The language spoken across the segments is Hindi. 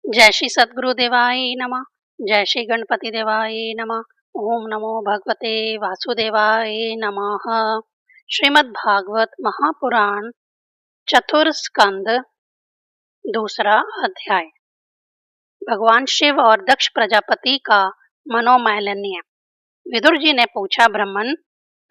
जय श्री सद्गुरु देवाय नमः। जय श्री गणपति देवाय नमः। ओम नमो भगवते वासुदेवाय नमः। श्रीमद् भागवत महापुराण चतुर्स्कंद दूसरा अध्याय। भगवान शिव और दक्ष प्रजापति का मनोमालिन्य। विदुर जी ने पूछा, ब्राह्मण,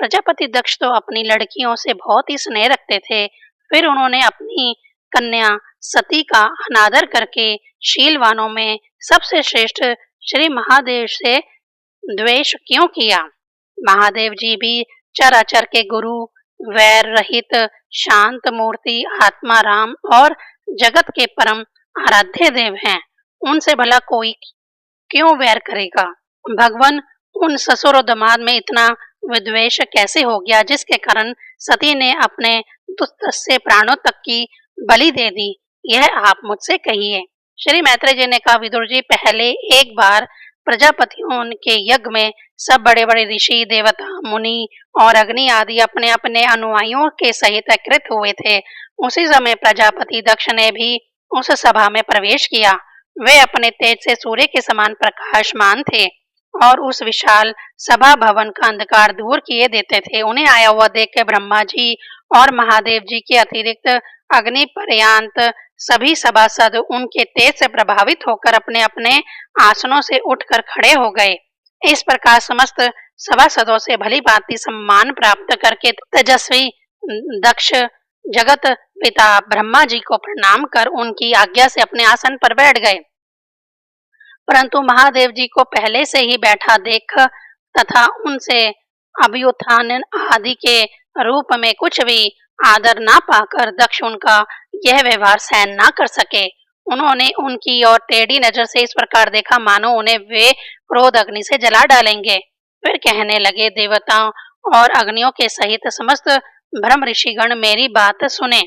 प्रजापति दक्ष तो अपनी लड़कियों से बहुत ही स्नेह रखते थे, फिर उन्होंने अपनी कन्या सती का अनादर करके शीलवानों में सबसे श्रेष्ठ श्री महादेव से द्वेष क्यों किया? महादेव जी भी चराचर के गुरु, वैर रहित शांत मूर्ति, आत्मा राम और जगत के परम आराध्य देव हैं। उनसे भला कोई क्यों वैर करेगा? भगवान, उन ससुर और दामाद में इतना विद्वेष कैसे हो गया, जिसके कारण सती ने अपने दुष्ट से प्राणों तक की बलि दे दी? यह आप मुझसे कहिए। श्री मैत्रेय जी ने कहा, विदुर जी, पहले एक बार प्रजापतियों के यज्ञ में सब बड़े बड़े ऋषि, देवता, मुनि और अग्नि आदि अपने अपने अनुयायियों के सहित एकत्रित हुए थे। उसी समय प्रजापति दक्ष ने भी उस सभा में प्रवेश किया। वे अपने तेज से सूर्य के समान प्रकाशमान थे और उस विशाल सभा भवन का अंधकार दूर किए देते थे। उन्हें आया हुआ देख के ब्रह्मा जी और महादेव जी के अतिरिक्त अग्नि पर्यंत सभी सभासद उनके तेज से प्रभावित होकर अपने अपने आसनों से उठकर खड़े हो गए। इस प्रकार समस्त सभासदों से भली भांति सम्मान प्राप्त करके तेजस्वी दक्ष जगत पिता ब्रह्मा जी को प्रणाम कर उनकी आज्ञा से अपने आसन पर बैठ गए। परंतु महादेव जी को पहले से ही बैठा देख तथा उनसे अभ्युत्थान आदि के रूप में कुछ भी आदर ना पाकर दक्ष उनका यह व्यवहार सहन ना कर सके। उन्होंने उनकी ओर टेढ़ी नजर से इस प्रकार देखा मानो उन्हें वे क्रोध अग्नि से जला डालेंगे। फिर कहने लगे, देवताओं और अग्नियों के सहित समस्त ब्रह्म ऋषिगण, मेरी बात सुने।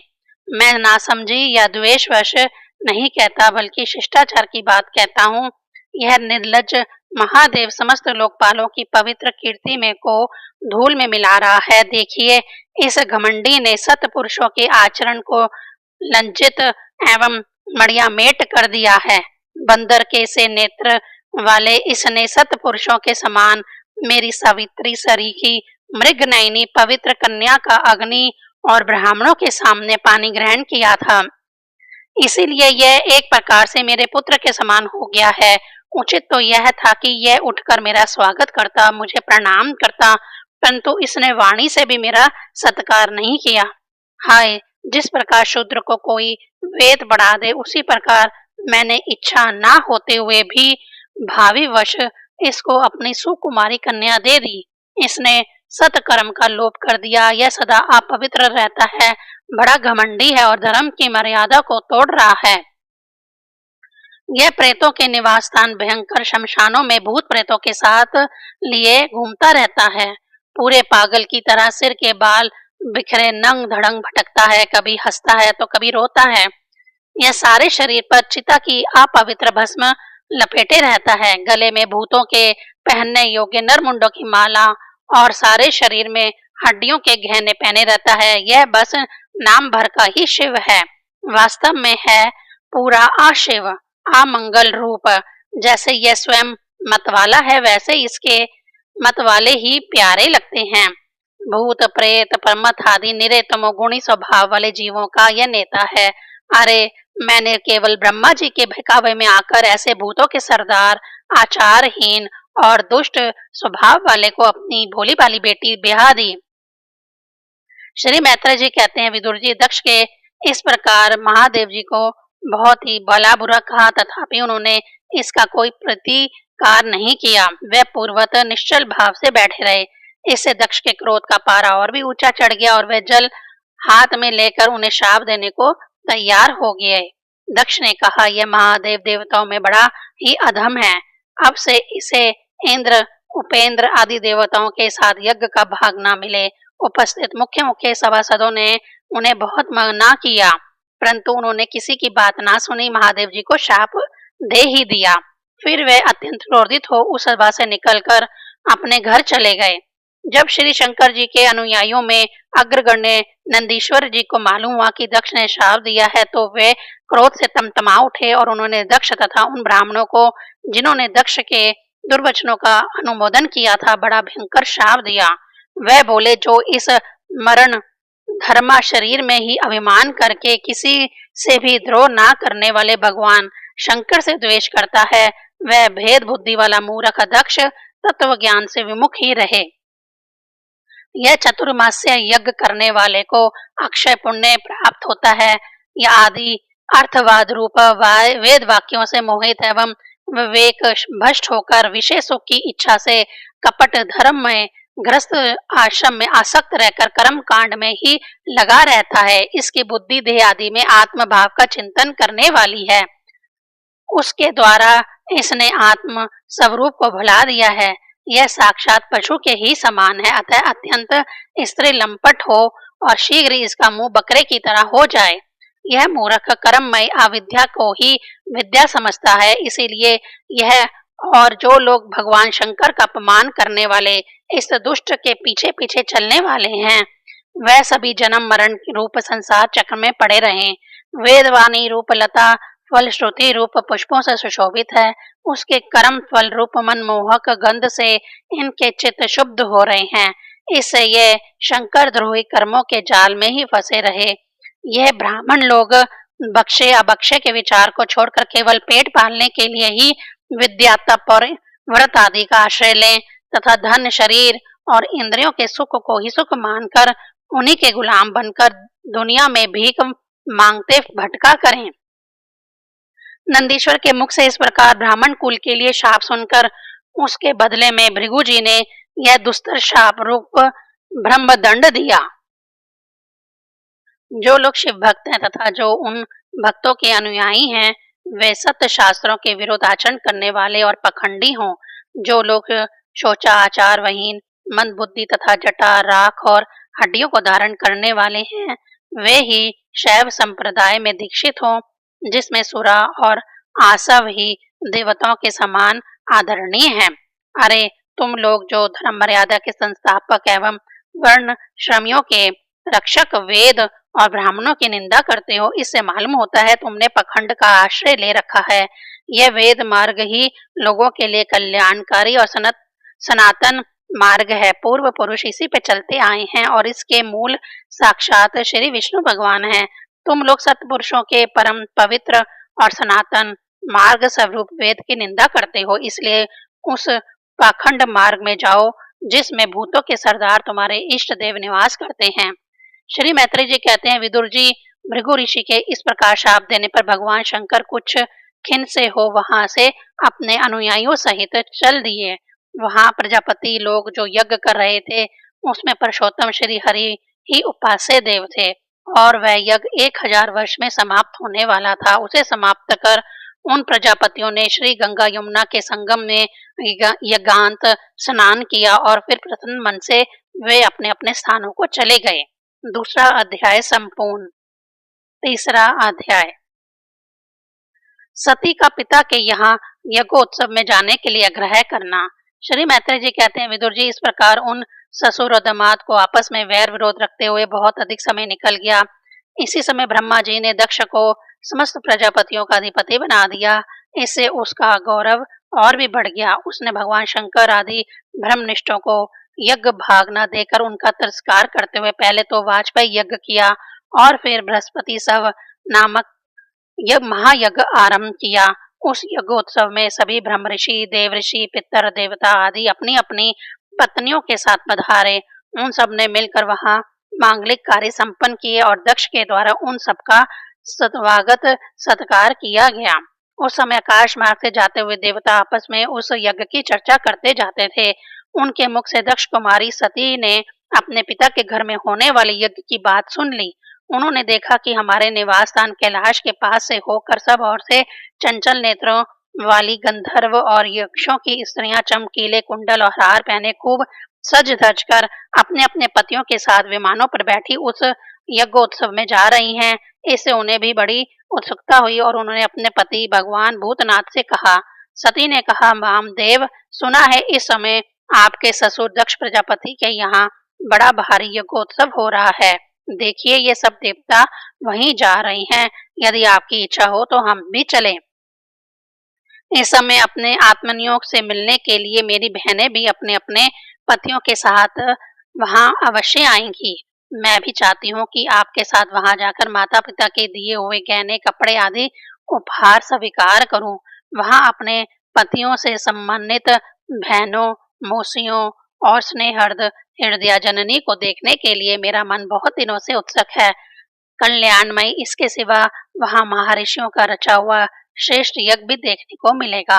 मैं नासमझी या द्वेषवश नहीं कहता, बल्कि शिष्टाचार की बात कहता हूँ। यह निर्लज्ज महादेव समस्त लोकपालों की पवित्र कीर्ति में को धूल में मिला रहा है। देखिए, इस घमंडी ने सत्पुरुषों के आचरण को लज्जित एवं मड़ियामेट कर दिया है। बंदर के से नेत्र वाले इसने सत्पुरुषों के समान मेरी सावित्री सरीखी मृगनयनी पवित्र कन्या का अग्नि और ब्राह्मणों के सामने पानी ग्रहण किया था। इसीलिए यह एक प्रकार से मेरे पुत्र के समान हो गया है। उचित तो यह था कि यह उठकर मेरा स्वागत करता, मुझे प्रणाम करता, परंतु इसने वाणी से भी मेरा सत्कार नहीं किया। हाय, जिस प्रकार शूद्र को कोई वेद बढ़ा दे, उसी प्रकार मैंने इच्छा ना होते हुए भी भावीवश इसको अपनी सुकुमारी कन्या दे दी। इसने सत्कर्म का लोप कर दिया। यह सदा अपवित्र रहता है, बड़ा घमंडी है और धर्म की मर्यादा को तोड़ रहा है। यह प्रेतों के निवास स्थान भयंकर शमशानों में भूत प्रेतों के साथ लिए घूमता रहता है। पूरे पागल की तरह सिर के बाल बिखरे नंग धड़ंग भटकता है, कभी हंसता है तो कभी रोता है। यह सारे शरीर पर चिता की अपवित्र भस्म लपेटे रहता है। गले में भूतों के पहनने योग्य नरमुंडों की माला और सारे शरीर में हड्डियों के गहने पहने रहता है। यह बस नाम भर का ही शिव है, वास्तव में है पूरा अशिव, अमंगल रूप। जैसे यह स्वयं मतवाला है, वैसे इसके मतवाले ही प्यारे लगते हैं। भूत प्रेत परमथ आदि निरे तमोगुणी स्वभाव वाले जीवों का यह नेता है। अरे, मैंने केवल ब्रह्मा जी के बहकावे में आकर ऐसे भूतों के सरदार, आचारहीन और दुष्ट स्वभाव वाले को अपनी भोली भाली बेटी ब्याह दी। श्री मैत्रेय जी कहते हैं, विदुर जी, दक्ष के इस प्रकार महादेव जी को बहुत ही भला बुरा कहा, तथापि उन्होंने इसका कोई प्रतिकार नहीं किया। वे पूर्वत निश्चल भाव से बैठे रहे। इससे दक्ष के क्रोध का पारा और भी ऊंचा चढ़ गया और वे जल हाथ में लेकर उन्हें शाप देने को तैयार हो गए। दक्ष ने कहा, यह महादेव देवताओं में बड़ा ही अधम है। अब से इसे इंद्र, उपेंद्र आदि देवताओं के साथ यज्ञ का भाग न मिले। उपस्थित मुख्य मुख्य सभासदों ने उन्हें बहुत मना किया, परंतु उन्होंने किसी की बात ना सुनी, महादेव जी को शाप दे ही दिया। फिर वे अत्यंत क्रोधित हो उस सभा से निकलकर अपने घर चले गए। जब श्री शंकर जी के अनुयायियों में अग्रगण्य नंदीश्वर जी को मालूम हुआ कि दक्ष ने शाप दिया है, तो वे क्रोध से तमतमा उठे और उन्होंने दक्ष तथा उन ब्राह्मणों को, जिन्होंने दक्ष के दुर्वचनों का अनुमोदन किया था, बड़ा भयंकर शाप दिया। वह बोले, जो इस मरण धर्मा शरीर में ही अभिमान करके किसी से भी द्रोह ना करने वाले भगवान शंकर से द्वेष करता है, वह भेद बुद्धि वाला मूर्ख दक्ष तत्व ज्ञान से विमुख ही रहे। यह चतुर्मास्य यज्ञ करने वाले को अक्षय पुण्य प्राप्त होता है। यह आदि अर्थवाद रूप वेद वाक्यों से मोहित एवं विवेक भ्रष्ट होकर विषय सुख की इच्छा से कपट धर्म में गृहस्थ आश्रम में आसक्त रहकर कर्म कांड में ही लगा रहता है। इसकी बुद्धि देह आदि में आत्म भाव का चिंतन करने वाली है। उसके द्वारा इसने आत्म स्वरूप को भुला दिया है। यह साक्षात पशु के ही समान है। अतः अत्यंत स्त्री लंपट हो और शीघ्र इसका मुंह बकरे की तरह हो जाए। यह मूर्ख कर्ममय अविद्या को ही विद्या समझता है। इसीलिए यह और जो लोग भगवान शंकर का अपमान करने वाले इस दुष्ट के पीछे पीछे चलने वाले हैं, वह सभी जन्म मरण रूप संसार चक्र में पड़े रहे। वेदवाणी रूप लता फल श्रुति रूप पुष्पों से सुशोभित है। उसके कर्म फल रूप मनमोहक गंध से इनके चित्त शुद्ध हो रहे हैं। इससे ये शंकर द्रोही कर्मों के जाल में ही फंसे रहे। यह ब्राह्मण लोग बक्षे अबक्षे के विचार को छोड़कर केवल पेट पालने के लिए ही विद्या तप और व्रत आदि का आश्रय लें तथा धन शरीर और इंद्रियों के सुख को ही सुख मानकर उन्हीं के गुलाम बनकर दुनिया में भीख मांगते भटका करें। नंदीश्वर के मुख से इस प्रकार ब्राह्मण कुल के लिए शाप सुनकर उसके बदले में भृगु जी ने यह दुस्तर शाप रूप ब्रह्मदंड दिया। जो लोग शिव भक्त हैं तथा जो उन भक्तों के अनुयायी हैं, वे सत्य शास्त्रों के विरुद्ध आचरण करने वाले और पखंडी हों। जो लोग शोचाचार वहीन मंद बुद्धि तथा जटा राख और हड्डियों को धारण करने वाले हैं, वे ही शैव संप्रदाय में दीक्षित हों, जिसमें सुरा और आसव ही देवताओं के समान आदरणीय हैं। अरे तुम लोग जो धर्म मर्यादा के संस्थापक एवं वर्ण श्रमियों के रक्षक वेद और ब्राह्मणों की निंदा करते हो, इससे मालूम होता है तुमने पखंड का आश्रय ले रखा है। यह वेद मार्ग ही लोगों के लिए कल्याणकारी और सनातन मार्ग है। पूर्व पुरुष इसी पे चलते आए हैं और इसके मूल साक्षात श्री विष्णु भगवान हैं। तुम लोग सत्पुरुषों के परम पवित्र और सनातन मार्ग स्वरूप वेद की निंदा करते हो, इसलिए उस पाखंड मार्ग में जाओ जिसमें भूतों के सरदार तुम्हारे इष्ट देव निवास करते हैं। श्री मैत्रेय जी कहते हैं, विदुर जी, भृगु ऋषि के इस प्रकार शाप देने पर भगवान शंकर कुछ खिन्न से हो वहां से अपने अनुयायियों सहित चल दिए। वहां प्रजापति लोग जो यज्ञ कर रहे थे, उसमें पुरुषोत्तम श्री हरि ही उपास्य देव थे और वह यज्ञ 1000 वर्ष में समाप्त होने वाला था। उसे समाप्त कर उन प्रजापतियों ने श्री गंगा यमुना के संगम में यज्ञांत स्नान किया और फिर प्रसन्न मन से वे अपने अपने स्थानों को चले गए। दूसरा अध्याय संपूर्ण। तीसरा अध्याय, सती का पिता के यहाँ यज्ञोत्सव में जाने के लिए आग्रह करना। श्री मैत्रेय जी कहते हैं, विदुर जी, इस प्रकार उन ससुर और दामाद को आपस में वैर विरोध रखते हुए बहुत अधिक समय निकल गया। इसी समय ब्रह्मा जी ने दक्ष को समस्त प्रजापतियों का अधिपति बना दिया। इससे उसका गौरव और भी बढ़ गया। उसने भगवान शंकर आदि ब्रह्मनिष्ठों को यज्ञ भाग न देकर उनका तिरस्कार करते हुए पहले तो वाजपेयी यज्ञ किया और फिर बृहस्पति सव नामक महायज्ञ आरंभ किया। उस यज्ञोत्सव में सभी ब्रह्म ऋषि, देव ऋषि, पितर देवता आदि अपनी अपनी पत्नियों के साथ पधारे। उन सब ने मिलकर वहां मांगलिक कार्य संपन्न किए और दक्ष के द्वारा उन सबका स्वागत सत्कार किया गया। उस समय आकाश मार्ग से जाते हुए देवता आपस में उस यज्ञ की चर्चा करते जाते थे। उनके मुख से दक्ष कुमारी सती ने अपने पिता के घर में होने वाले यज्ञ की बात सुन ली। उन्होंने देखा कि हमारे निवास स्थान कैलाश के पास से होकर सब ओर से चंचल नेत्रों वाली गंधर्व और यक्षों की स्त्रियां चमकीले कुंडल और हार पहने खूब सज धज कर अपने अपने पतियों के साथ विमानों पर बैठी उस यज्ञोत्सव में जा रही हैं। इससे उन्हें भी बड़ी उत्सुकता हुई और उन्होंने अपने पति भगवान भूतनाथ से कहा। सती ने कहा, वामदेव, सुना है इस समय आपके ससुर दक्ष प्रजापति के यहाँ बड़ा भारी यज्ञोत्सव हो रहा है। देखिए ये सब देवता वहीं जा रहे हैं, यदि आपकी इच्छा हो तो हम भी चलें। इस समय अपने आत्मनियोग से मिलने के लिए मेरी बहनें भी अपने अपने पतियों के साथ वहां अवश्य आएंगी। मैं भी चाहती हूँ कि आपके साथ वहां जाकर माता पिता के दिए हुए गहने कपड़े आदि उपहार स्वीकार करूं। वहां अपने पतियों से संबंधित बहनों, मौसियों और स्नेहर्द हृदया जननी को देखने के लिए मेरा मन बहुत दिनों से उत्सुक है। कल्याणमयी इसके सिवा वहां महर्षियों का रचा हुआ श्रेष्ठ यज्ञ भी देखने को मिलेगा।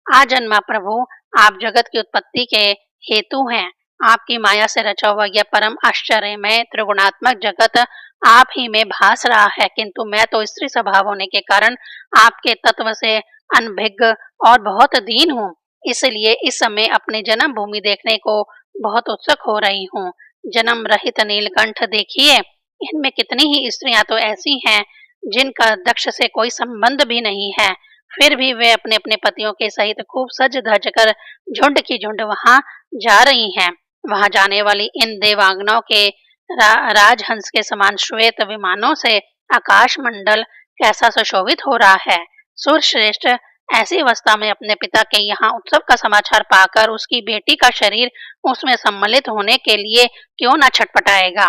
आजन्मा प्रभु, आप जगत की उत्पत्ति के हेतु हैं। आपकी माया से रचा हुआ यह परम आश्चर्यमय त्रिगुणात्मक जगत आप ही में भास रहा है, किंतु मैं तो स्त्री स्वभाव होने के कारण आपके तत्व से अनभिज्ञ और बहुत दीन हूँ। इसलिए इस समय अपनी जन्म भूमि देखने को बहुत उत्सुक हो रही हूँ। जन्म रहित नीलकंठ देखिए, इनमें कितनी ही स्त्रियां तो ऐसी हैं जिनका दक्ष से कोई संबंध भी नहीं है, फिर भी वे अपने अपने पतियों के सहित खूब सज धज कर झुंड की झुंड वहां जा रही हैं। वहां जाने वाली इन देवांगनाओं के राजहंस के समान श्वेत विमानों से आकाश मंडल कैसा सुशोभित हो रहा है। सूर्यश्रेष्ठ ऐसी अवस्था में अपने पिता के यहाँ उत्सव का समाचार पाकर उसकी बेटी का शरीर उसमें सम्मिलित होने के लिए क्यों न छटपटाएगा।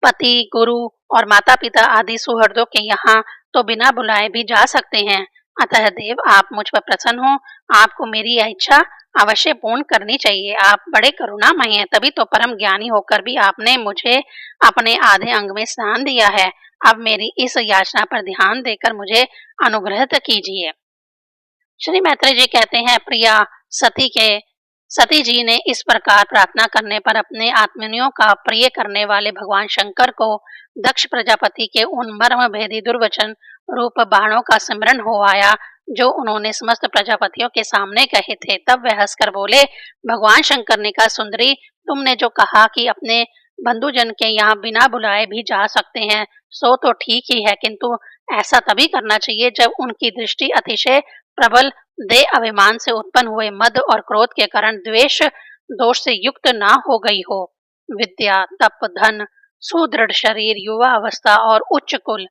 पति, गुरु और माता पिता आदि सुहृदों के यहाँ तो बिना बुलाए भी जा सकते हैं। अतः देव, आप मुझ पर प्रसन्न हो। आपको मेरी यह इच्छा अवश्य पूर्ण करनी चाहिए। आप बड़े करुणामय हैं, तभी तो परम ज्ञानी होकर भी आपने मुझे अपने आधे अंग में स्नान दिया है। अब मेरी इस याचना पर ध्यान देकर मुझे अनुग्रहित कीजिए। श्री मैत्रेय जी कहते हैं, प्रिया सती जी ने इस प्रकार प्रार्थना करने पर अपने आत्मनियों का प्रिय करने वाले भगवान शंकर को दक्ष प्रजापति के उन मर्म भेदी दुर्वचन रूप बाणों का स्मरण हो आया जो उन्होंने समस्त प्रजापतियों के सामने कहे थे। तब वह हंसकर बोले, भगवान शंकर ने कहा, सुंदरी, तुमने जो कहा कि अपने बंधुजन के यहाँ बिना बुलाए भी जा सकते हैं, सो तो ठीक ही है, किंतु ऐसा तभी करना चाहिए जब उनकी दृष्टि अतिशय प्रबल दे अभिमान से उत्पन्न हुए मद और क्रोध के कारण द्वेष दोष से युक्त ना हो गई हो। विद्या, तप, धन, सुदृढ़ शरीर, युवा अवस्था और उच्च कुल,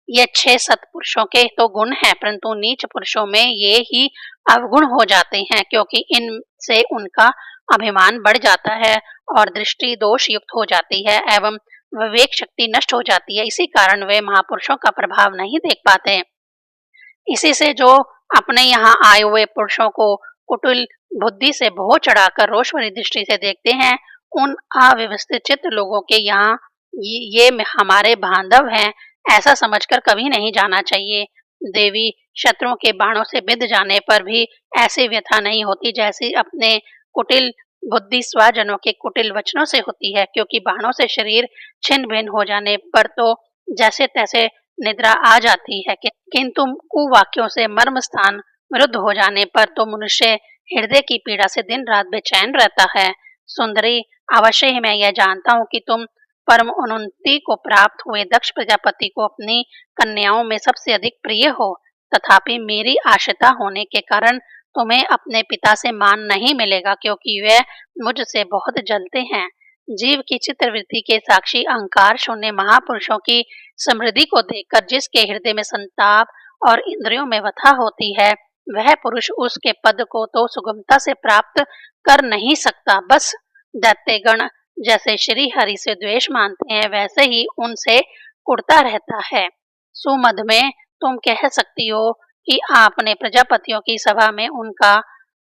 ये 6 सत्पुरुषों के तो गुण हैं, परंतु नीच पुरुषों में ये ही अवगुण हो जाते हैं, क्योंकि इनसे उनका अभिमान बढ़ जाता है और दृष्टि दोष युक्त हो जाती है एवं विवेक शक्ति नष्ट हो जाती है। इसी कारण वे महापुरुषों का प्रभाव नहीं देख पाते। इसी से जो अपने यहाँ आए हुए पुरुषों को कुटिल बुद्धि से भो चढ़ाकर रोष भरी दृष्टि से देखते हैं, उन अव्यवस्थित चित्त लोगों के यहाँ ये हमारे बांधव हैं, ऐसा समझकर कभी नहीं जाना चाहिए। देवी, शत्रुओं के बाणों से बिंध जाने पर भी ऐसी व्यथा नहीं होती जैसी अपने कुटिल बुद्धि स्वजनों के कुटिल वचनों से होती है, क्योंकि बाणों से शरीर छिन्न भिन्न हो जाने पर तो जैसे तैसे निद्रा आ जाती है, किंतु कुवाक्यों से मर्म स्थान विरुद्ध हो जाने पर तो मनुष्य हृदय की पीड़ा से दिन रात बेचैन रहता है। सुंदरी, अवश्य ही मैं यह जानता हूँ कि तुम परम उन्नति को प्राप्त हुए दक्ष प्रजापति को अपनी कन्याओं में सबसे अधिक प्रिय हो, तथापि मेरी आश्रिता होने के कारण तुम्हें अपने पिता से मान नहीं मिलेगा, क्योंकि वे मुझसे बहुत जलते हैं। जीव की चित्तवृत्ति के साक्षी अहंकार शून्य महापुरुषों की समृद्धि को देखकर जिसके हृदय में संताप और इंद्रियों में व्यथा होती है, वह पुरुष उसके पद को तो सुगमता से प्राप्त कर नहीं सकता। बस दैत्यगण जैसे श्री हरि से द्वेष मानते हैं, वैसे ही उनसे कुड़ता रहता है। सुमध में तुम कह सकती हो कि आपने प्रजापतियों की सभा में उनका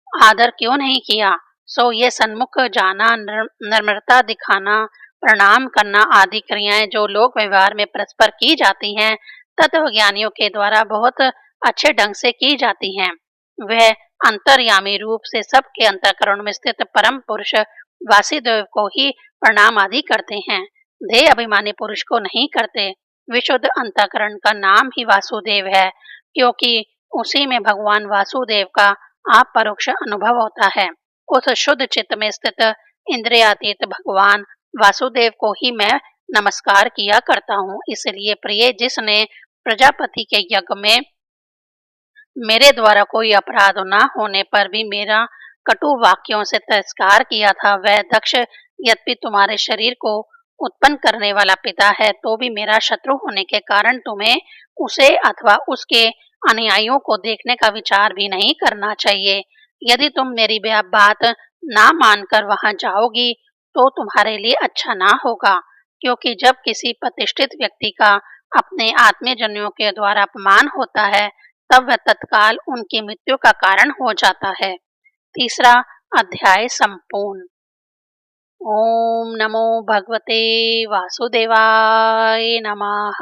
आदर क्यों नहीं किया। सो ये सन्मुख जाना, नम्रता दिखाना, प्रणाम करना आदि क्रियाएं जो लोक व्यवहार में परस्पर की जाती हैं, तत्वज्ञानियों के द्वारा बहुत अच्छे ढंग से की जाती हैं। वह अंतर्यामी रूप से सबके अंतःकरण में स्थित परम पुरुष वासुदेव को ही प्रणाम आदि करते हैं, ध्येय अभिमानी पुरुष को नहीं करते। विशुद्ध अंतःकरण का नाम ही वासुदेव है, क्योंकि उसी में भगवान वासुदेव का आप परोक्ष अनुभव होता है। उस शुद्ध चित्त में स्थित इंद्रियातीत भगवान वासुदेव को ही मैं नमस्कार किया करता हूँ। इसलिए प्रिय, जिसने प्रजापति के यज्ञ में मेरे द्वारा कोई अपराध न होने पर भी मेरा कटु वाक्यों से तिरस्कार किया था, वह दक्ष यद्यपि तुम्हारे शरीर को उत्पन्न करने वाला पिता है तो भी मेरा शत्रु होने के कारण तुम्हें उसे अथवा उसके अनुयायियों को देखने का विचार भी नहीं करना चाहिए। यदि तुम मेरी बात ना मानकर वहां जाओगी तो तुम्हारे लिए अच्छा ना होगा, क्योंकि जब किसी प्रतिष्ठित व्यक्ति का अपने आत्मीयजनों के द्वारा अपमान होता है तब वह तत्काल उनकी मृत्यु का कारण हो जाता है। तीसरा अध्याय संपूर्ण। ओम नमो भगवते वासुदेवाय नमः।